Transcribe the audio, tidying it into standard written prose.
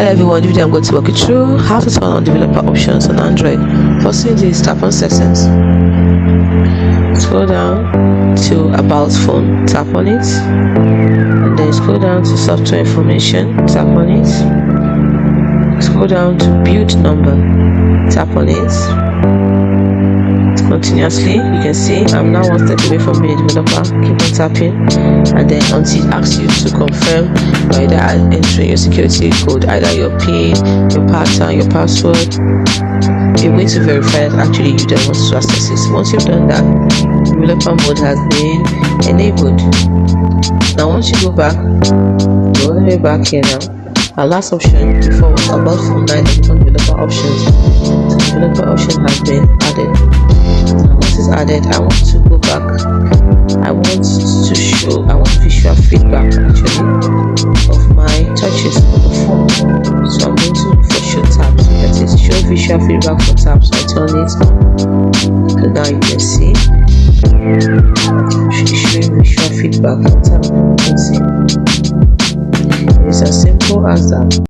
Hello everyone, today I'm going to walk you through how to turn on developer options on Android. First thing is tap on settings, scroll down to about phone, tap on it, and then scroll down to software information, tap on it, scroll down to build number, tap on it. Continuously, you can see I'm now one step away from being a developer. Keep on tapping, and then until it asks you to confirm by either entering your security code, either your PIN, your pattern, your password. You're going to verify that actually you don't want to access it. Once you've done that, developer mode has been enabled. Now once you go back, go all the way back here now. Our last option before was about phone, now it becomes developer options. So developer option has been added. Now once it's added, I want to go back. I want visual feedback actually of my touches on the phone. So I'm going to look for show tabs. That is show visual feedback for tabs. So I turn it on. So now you can see showing visual feedback for tabs. You can see it's as simple as that.